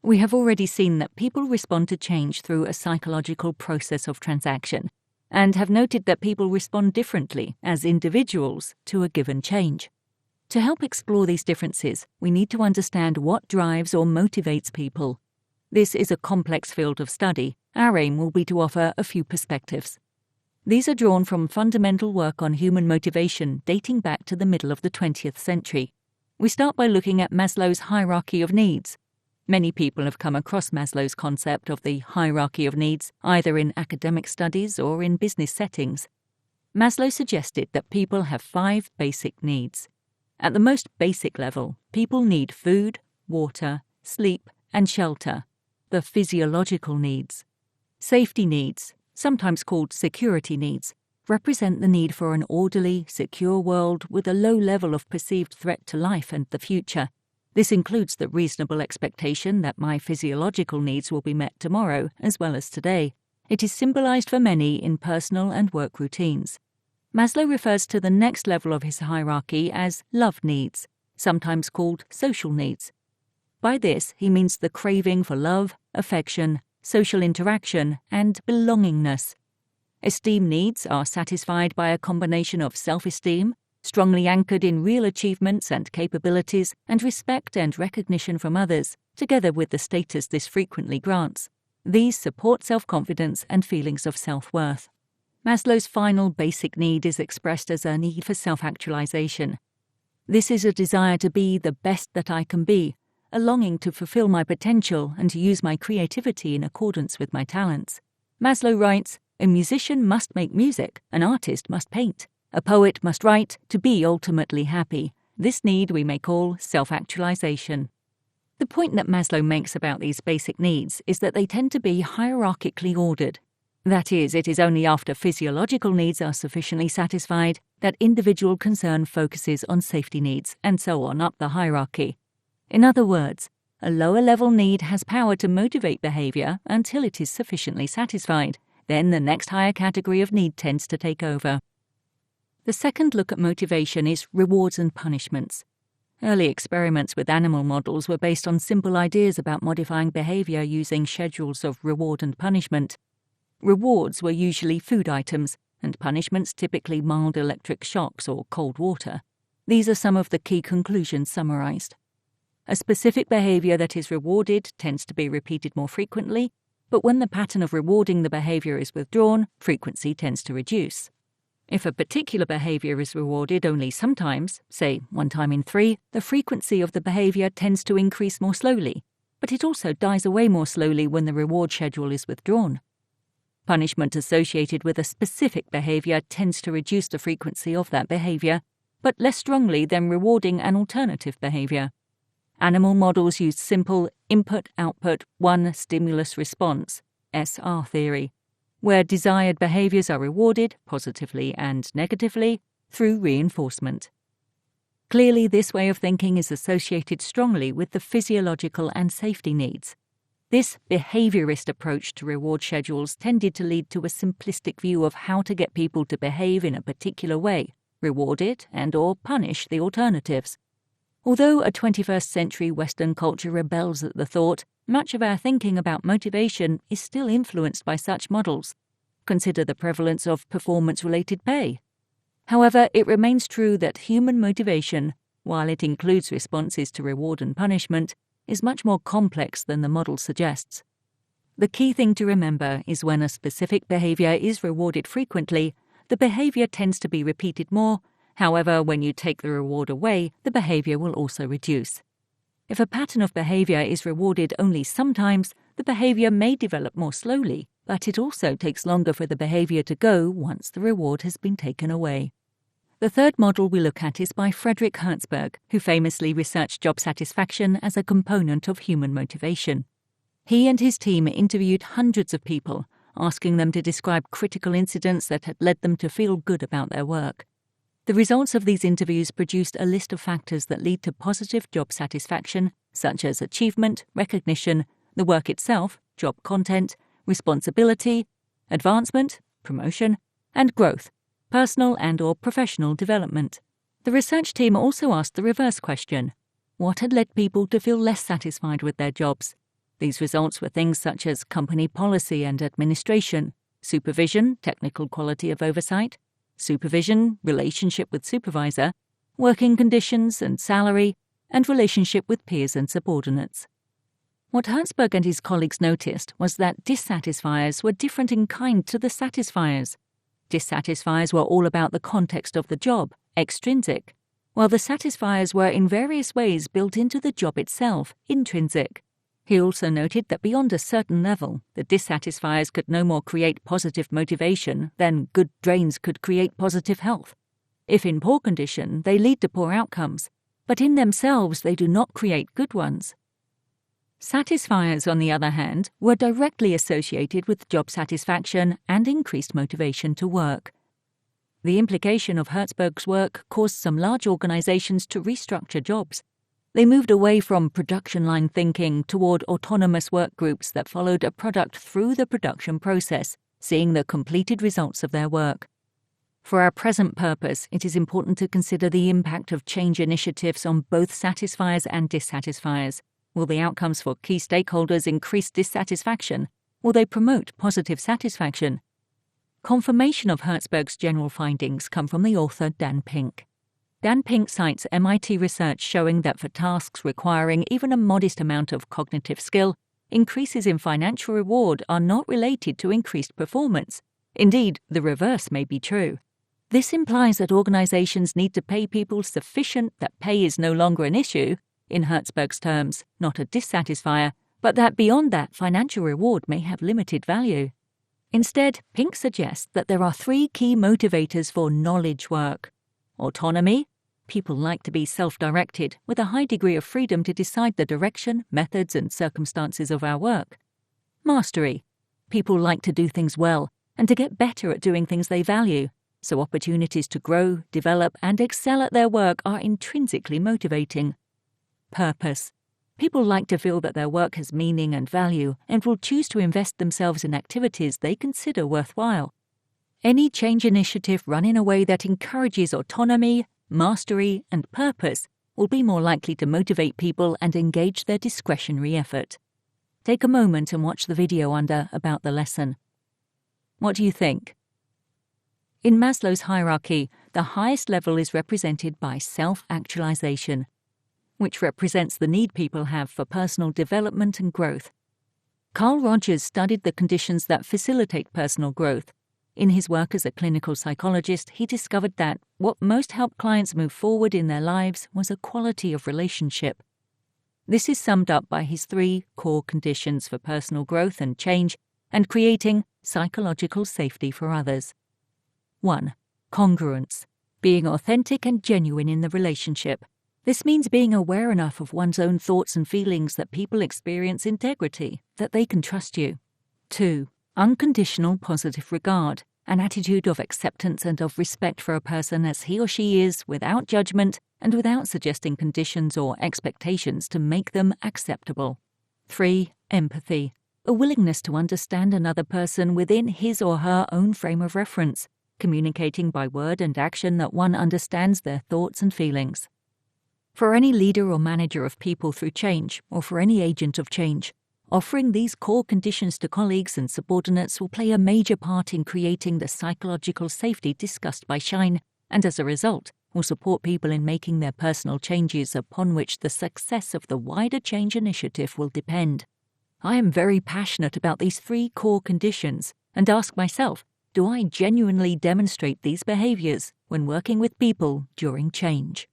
We have already seen that people respond to change through a psychological process of transaction, and have noted that people respond differently as individuals to a given change. To help explore these differences, we need to understand what drives or motivates people. This is a complex field of study. Our aim will be to offer a few perspectives. These are drawn from fundamental work on human motivation dating back to the middle of the 20th century. We start by looking at Maslow's hierarchy of needs. Many people have come across Maslow's concept of the hierarchy of needs, either in academic studies or in business settings. Maslow suggested that people have 5 basic needs. At the most basic level, people need food, water, sleep, and shelter, the physiological needs. Safety needs, sometimes called security needs, represent the need for an orderly, secure world with a low level of perceived threat to life and the future. This includes the reasonable expectation that my physiological needs will be met tomorrow as well as today. It is symbolized for many in personal and work routines. Maslow refers to the next level of his hierarchy as love needs, sometimes called social needs. By this, he means the craving for love, affection, social interaction, and belongingness. Esteem needs are satisfied by a combination of self-esteem, strongly anchored in real achievements and capabilities, and respect and recognition from others, together with the status this frequently grants. These support self-confidence and feelings of self-worth. Maslow's final basic need is expressed as a need for self-actualization. This is a desire to be the best that I can be, a longing to fulfill my potential and to use my creativity in accordance with my talents. Maslow writes, "A musician must make music, an artist must paint, a poet must write to be ultimately happy. This need we may call self-actualization." The point that Maslow makes about these basic needs is that they tend to be hierarchically ordered. That is, it is only after physiological needs are sufficiently satisfied that individual concern focuses on safety needs, and so on up the hierarchy. In other words, a lower-level need has power to motivate behavior until it is sufficiently satisfied. Then the next higher category of need tends to take over. The second look at motivation is rewards and punishments. Early experiments with animal models were based on simple ideas about modifying behavior using schedules of reward and punishment. Rewards were usually food items, and punishments typically mild electric shocks or cold water. These are some of the key conclusions summarized. A specific behavior that is rewarded tends to be repeated more frequently, but when the pattern of rewarding the behavior is withdrawn, frequency tends to reduce. If a particular behavior is rewarded only sometimes, say 1 time in 3, the frequency of the behavior tends to increase more slowly, but it also dies away more slowly when the reward schedule is withdrawn. Punishment associated with a specific behavior tends to reduce the frequency of that behavior, but less strongly than rewarding an alternative behavior. Animal models used simple input-output one-stimulus-response (SR theory), where desired behaviors are rewarded, positively and negatively, through reinforcement. Clearly, this way of thinking is associated strongly with the physiological and safety needs. This behaviorist approach to reward schedules tended to lead to a simplistic view of how to get people to behave in a particular way, reward it and/or punish the alternatives. Although a 21st century Western culture rebels at the thought, much of our thinking about motivation is still influenced by such models. Consider the prevalence of performance-related pay. However, it remains true that human motivation, while it includes responses to reward and punishment, is much more complex than the model suggests. The key thing to remember is when a specific behavior is rewarded frequently, the behavior tends to be repeated more. However, when you take the reward away, the behavior will also reduce. If a pattern of behavior is rewarded only sometimes, the behavior may develop more slowly, but it also takes longer for the behavior to go once the reward has been taken away. The third model we look at is by Frederick Hertzberg, who famously researched job satisfaction as a component of human motivation. He and his team interviewed hundreds of people, asking them to describe critical incidents that had led them to feel good about their work. The results of these interviews produced a list of factors that lead to positive job satisfaction, such as achievement, recognition, the work itself, job content, responsibility, advancement, promotion, and growth, personal and/or professional development. The research team also asked the reverse question: what had led people to feel less satisfied with their jobs? These results were things such as company policy and administration, supervision, technical quality of oversight, supervision, relationship with supervisor, working conditions and salary, and relationship with peers and subordinates. What Hertzberg and his colleagues noticed was that dissatisfiers were different in kind to the satisfiers. Dissatisfiers were all about the context of the job, extrinsic, while the satisfiers were in various ways built into the job itself, intrinsic. He also noted that beyond a certain level, the dissatisfiers could no more create positive motivation than good drains could create positive health. If in poor condition, they lead to poor outcomes, but in themselves they do not create good ones. Satisfiers, on the other hand, were directly associated with job satisfaction and increased motivation to work. The implication of Hertzberg's work caused some large organizations to restructure jobs. They moved away from production line thinking toward autonomous work groups that followed a product through the production process, seeing the completed results of their work. For our present purpose, it is important to consider the impact of change initiatives on both satisfiers and dissatisfiers. Will the outcomes for key stakeholders increase dissatisfaction? Will they promote positive satisfaction? Confirmation of Hertzberg's general findings come from the author Dan Pink. Dan Pink cites MIT research showing that for tasks requiring even a modest amount of cognitive skill, increases in financial reward are not related to increased performance. Indeed, the reverse may be true. This implies that organizations need to pay people sufficient that pay is no longer an issue, in Hertzberg's terms, not a dissatisfier, but that beyond that, financial reward may have limited value. Instead, Pink suggests that there are three key motivators for knowledge work. Autonomy. People like to be self-directed, with a high degree of freedom to decide the direction, methods, and circumstances of our work. Mastery. People like to do things well, and to get better at doing things they value, so opportunities to grow, develop, and excel at their work are intrinsically motivating. Purpose. People like to feel that their work has meaning and value, and will choose to invest themselves in activities they consider worthwhile. Any change initiative run in a way that encourages autonomy, mastery, and purpose will be more likely to motivate people and engage their discretionary effort. Take a moment and watch the video under About the Lesson. What do you think? In Maslow's hierarchy, the highest level is represented by self-actualization, which represents the need people have for personal development and growth. Carl Rogers studied the conditions that facilitate personal growth. In his work as a clinical psychologist, he discovered that what most helped clients move forward in their lives was a quality of relationship. This is summed up by his three core conditions for personal growth and change and creating psychological safety for others. 1. Congruence. Being authentic and genuine in the relationship. This means being aware enough of one's own thoughts and feelings that people experience integrity, that they can trust you. 2. Unconditional positive regard, an attitude of acceptance and of respect for a person as he or she is, without judgment and without suggesting conditions or expectations to make them acceptable. 3. Empathy, a willingness to understand another person within his or her own frame of reference, communicating by word and action that one understands their thoughts and feelings. For any leader or manager of people through change, or for any agent of change, offering these core conditions to colleagues and subordinates will play a major part in creating the psychological safety discussed by Schein, and as a result, will support people in making their personal changes upon which the success of the wider change initiative will depend. I am very passionate about these three core conditions and ask myself, do I genuinely demonstrate these behaviors when working with people during change?